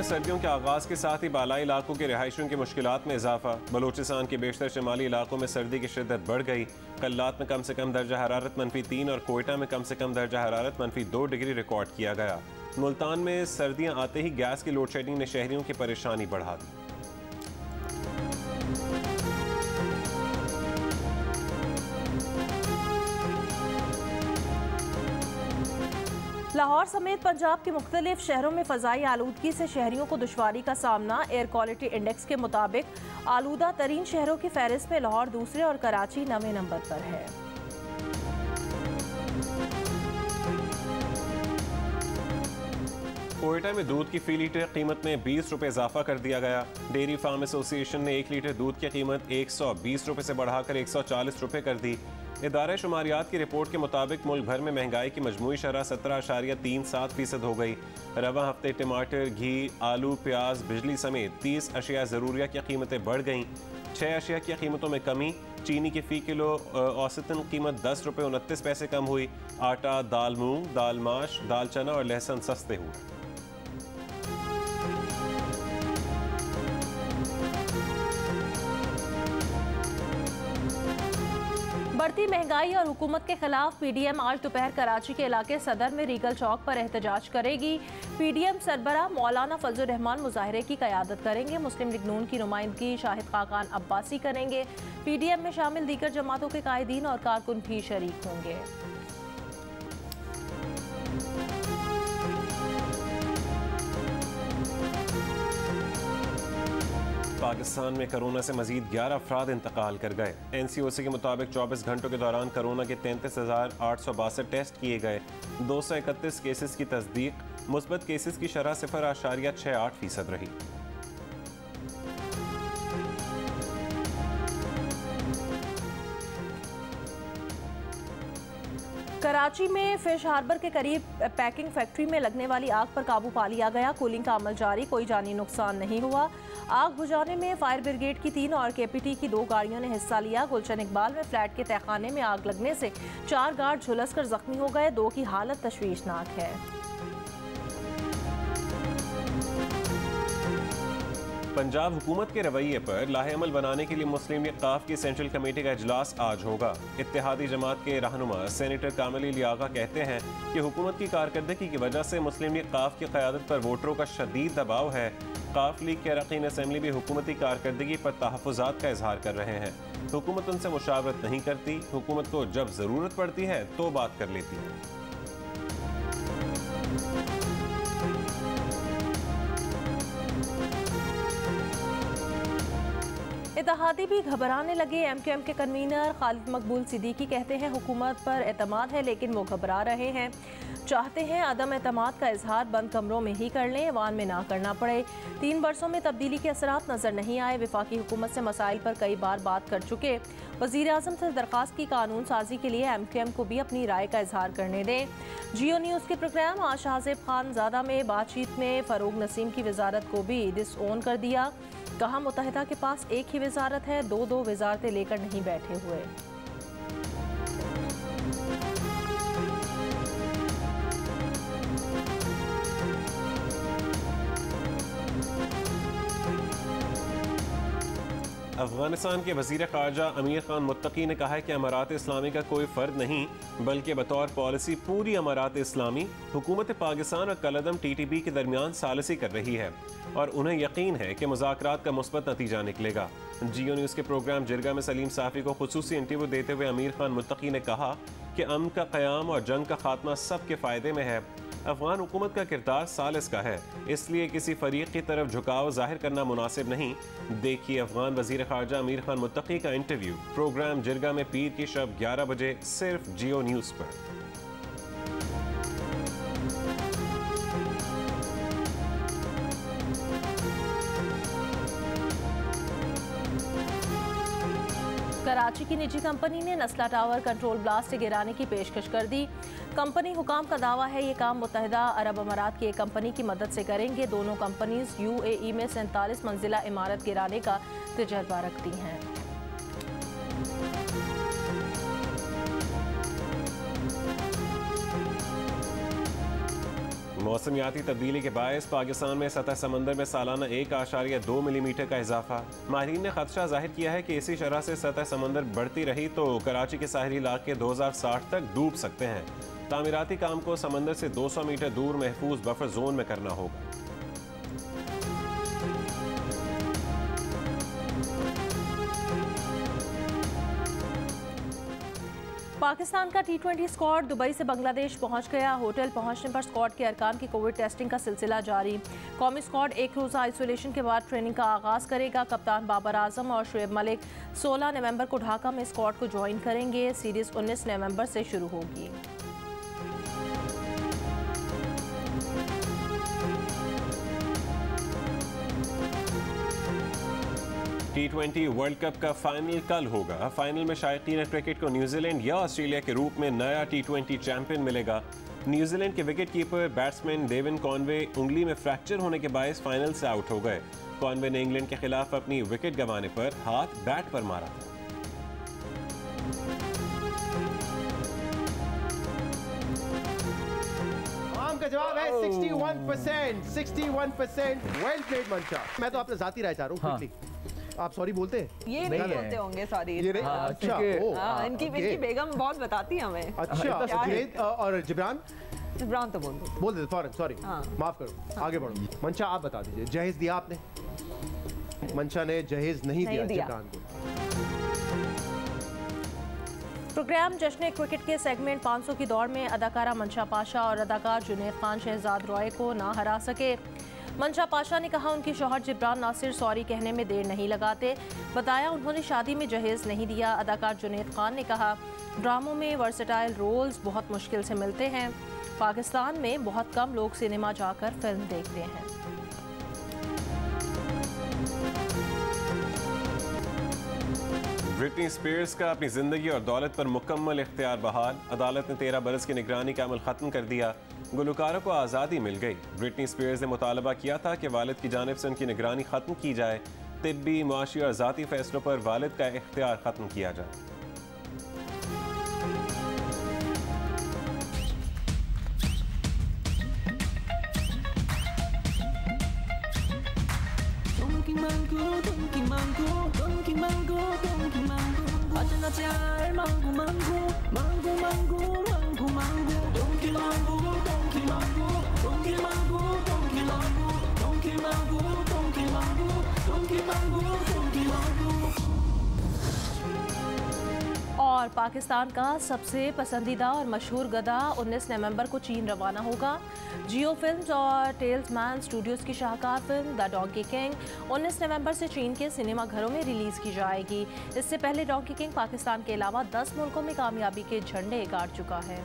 में सर्दियों के आगाज़ के साथ ही बालाई इलाकों के रिहायशियों की मुश्किलात में इजाफा। बलूचिस्तान के बेशतर शमाली इलाकों में सर्दी की शिद्दत बढ़ गई। कल्लात में कम से कम दर्जा हरारत -3 और कोयटा में कम से कम दर्जा हरारत -2 डिग्री रिकॉर्ड किया गया। मुल्तान में सर्दियां आते ही गैस की लोड शेडिंग ने शहरियों की परेशानी बढ़ा दी। लाहौर समेत पंजाब के मुख्तलिफ शहरों में फ़ज़ाई आलूदगी से शहरियों को दुश्वारी का सामना। एयर क्वालिटी इंडेक्स के मुताबिक आलूदा तरीन शहरों की फहरिस्त में लाहौर दूसरे और कराची 9वें नंबर पर है। कोयटा में दूध की फी लीटर कीमत में 20 रुपये इजाफा कर दिया गया। डेयरी फार्म एसोसिएशन ने 1 लीटर दूध की कीमत 120 रुपये से बढ़ाकर 140 रुपये कर दी। इदारे शुमारियात की रिपोर्ट के मुताबिक मुल्क भर में महंगाई की मजमूई शरह 17.37% हो गई। रवा हफ्ते टमाटर, घी, आलू, प्याज, बिजली समेत 30 अशिया ज़रूरिया की कीमतें बढ़ गईं। 6 अशिया की कीमतों में कमी। चीनी की फ़ी किलो औसतन कीमत 10 रुपये 29 पैसे कम हुई। आटा, दाल मूंग, दाल माश, दाल चना और लहसुन सस्ते हुए। बढ़ती महंगाई और हुकूमत के खिलाफ पीडीएम आज दोपहर कराची के इलाके सदर में रीगल चौक पर एहतजाज करेगी। पीडीएम सरबराह मौलाना फजल रहमान मुजाहरे की क़यादत करेंगे। मुस्लिम लीग नून की नुमाइंदगी शाहिद खाकान अब्बासी करेंगे। पीडीएम में शामिल दीगर जमातों के कायदीन और कारकुन भी शरीक होंगे। पाकिस्तान में कोरोना से मजीद 11 अफराद इंतकाल कर गए। NCOC के मुताबिक 24 घंटों के दौरान कोरोना के 33,862 टेस्ट किए गए। 231 केसेस की तस्दीक। मुस्बत केसेस की शरह 0.68% रही। कराची में फिश हार्बर के करीब पैकिंग फैक्ट्री में लगने वाली आग पर काबू पा लिया गया। कूलिंग का अमल जारी, कोई जानी नुकसान नहीं हुआ। आग बुझाने में फायर ब्रिगेड की 3 और KPT की 2 गाड़ियों ने हिस्सा लिया। गुलशन इकबाल में फ्लैट के तहखाने में आग लगने से 4 गार्ड झुलसकर जख्मी हो गए। 2 की हालत तशवीशनाक है। पंजाब हुकूमत के रवैये पर लाहेअमल बनाने के लिए मुस्लिम लीग काफ की सेंट्रल कमेटी का इजलास आज होगा। इत्तेहादी जमात के रहनुमा सेनेटर कामिल लियागा कहते हैं कि हुकूमत की कारकर्दगी की वजह से मुस्लिम लीग काफ की क़यादत पर वोटरों का शदीद दबाव है। काफ लीग के अरकान असम्बली भी हुकूमती कारकर्दगी पर तहफ़्फ़ुज़ात का इजहार कर रहे हैं। हुकूमत उनसे मुशावरत नहीं करती। हुकूमत को जब ज़रूरत पड़ती है तो बात कर लेती है। इत्तेहादी भी घबराने लगे। MQM के कन्वीनर खालिद मकबूल सिद्दीकी कहते हैं हुकूमत पर एतमाद है लेकिन वो घबरा रहे हैं। चाहते हैं अदम एतमाद का इजहार बंद कमरों में ही कर लें, ऐवान में ना करना पड़े। 3 बरसों में तब्दीली के असरात नजर नहीं आए। विफाकी हुकूमत से मसाइल पर कई बार बात कर चुके। वज़ीर आज़म से दरख्वास्त की कानून साजी के लिए MQM को भी अपनी राय का इजहार करने दें। जियो न्यूज़ के प्रोग्राम आज शाहज़ेब खान ज़ादा में बातचीत में फ़रूग नसीम की वजारत को भी डिसओन कर दिया। कहा मुत्तहिदा के पास एक ही वजारत है, 2 वजारतें लेकर नहीं बैठे हुए। अफगानिस्तान के वज़ीर ख़ारजा अमीर खान मुत्तकी ने कहा है कि अमारात इस्लामी का कोई फ़र्द नहीं बल्कि बतौर पॉलिसी पूरी अमारात इस्लामी हुकूमत पाकिस्तान और कलअदम TTP के दरमियान सालिसी कर रही है और उन्हें यकीन है कि मुज़ाकरात का मुस्बत नतीजा निकलेगा। जियो न्यूज़ के प्रोग्राम जिरगा में सलीम साफ़ी को खुसूसी इंटरव्यू देते हुए अमीर खान मुत्तकी ने कहा कि अमन का क़याम और जंग का खात्मा सबके फ़ायदे में है। अफगान हुकूमत का किरदार सालिस का है, इसलिए किसी फरीक की तरफ झुकाव जाहिर करना मुनासिब नहीं। देखिए अफगान वज़ीर ख़ारजा अमीर खान मुत्तकी का इंटरव्यू प्रोग्राम जिरगा में पीर की शब 11 बजे सिर्फ जियो न्यूज़ पर। कराची की निजी कंपनी ने नस्ला टावर कंट्रोल ब्लास्ट गिराने की पेशकश कर दी। कंपनी हुकाम का दावा है ये काम मुत्तहिदा अरब अमारात की एक कंपनी की मदद से करेंगे। दोनों कंपनीज UAE में 47 मंजिला इमारत गिराने का तजर्बा रखती हैं। मौसमियाती तब्दीली के बायस पाकिस्तान में सतह समंदर में सालाना 1.2 मिलीमीटर का इजाफा। माहिरीन ने खदशा जाहिर किया है कि इसी शरह से सतह समंदर बढ़ती रही तो कराची के साहिली इलाके 2060 तक डूब सकते हैं। तामीराती काम को समंदर से 200 मीटर दूर महफूज बफर जोन में करना होगा। पाकिस्तान का T20 स्क्वाड दुबई से बांग्लादेश पहुंच गया। होटल पहुंचने पर स्क्वाड के अरकान की कोविड टेस्टिंग का सिलसिला जारी। कौमी स्क्वाड एक रोज़ा आइसोलेशन के बाद ट्रेनिंग का आगाज़ करेगा। कप्तान बाबर आजम और शुएब मलिक 16 नवंबर को ढाका में स्क्वाड को ज्वाइन करेंगे। सीरीज़ 19 नवंबर से शुरू होगी। T20 वर्ल्ड कप का फाइनल कल होगा। फाइनल में शायकीन क्रिकेट को न्यूजीलैंड या ऑस्ट्रेलिया के रूप में नया T20 चैंपियन मिलेगा। न्यूजीलैंड के wicket keeper batsman Devon Conway उंगली में फ्रैक्चर होने के बायस फाइनल से आउट हो गए। कॉनवे ने इंग्लैंड के खिलाफ अपनी विकेट गंवाने पर हाथ बैट पर मारा था। का जवाब है 61%। 61%। वेल प्लेड मंशा। मैं तो आपने जाती राय चाह रहा हूँ क्विकली। आप सॉरी बोलते हैं? ये नहीं बोलते होंगे सॉरी। अच्छा, इनकी बेगम बहुत बताती है हमें। अच्छा, जुनैद और जिब्रान तो बोल देते फौरन। सॉरी, माफ करो, आगे बढ़ो। मंशा आप बता दीजिए, जहेज दिया आपने? मंशा ने जहेज नहीं दिया जिब्रान को। प्रोग्राम जश्न क्रिकेट के सेगमेंट 500 की दौड़ में अदाकारा मंशा पाशा और अदाकार जुनैद खान शहजाद रॉय को ना हरा सके। मंशा पाशा ने कहा उनके शौहर जिब्रान नासिर सॉरी कहने में देर नहीं लगाते। बताया उन्होंने शादी में जहेज नहीं दिया। अदाकार जुनैद खान ने कहा ड्रामों में वर्सेटाइल रोल्स बहुत मुश्किल से मिलते हैं। पाकिस्तान में बहुत कम लोग सिनेमा जाकर फिल्म देखते हैं। ब्रिटनी स्पीयर्स का अपनी जिंदगी और दौलत पर मुकम्मल इख्तियार बहाल। अदालत ने 13 बरस की निगरानी का अमल खत्म कर दिया। गुलकारों को आज़ादी मिल गई। ब्रिटनी स्पीयर्स ने मुतालबा किया था कि वालिद की जानिब से उनकी निगरानी खत्म की जाए। तिब्बी, मुआशी और ज़ाती फैसलों पर वालिद का इख्तियार खत्म किया जाए। और पाकिस्तान का सबसे पसंदीदा और मशहूर गधा 19 नवंबर को चीन रवाना होगा। जियो फिल्म्स और टेल्समैन स्टूडियोज़ की शाहकार फिल्म द डोंकी किंग 19 नवंबर से चीन के सिनेमा घरों में रिलीज़ की जाएगी। इससे पहले डोंकी किंग पाकिस्तान के अलावा 10 मुल्कों में कामयाबी के झंडे गाड़ चुका है।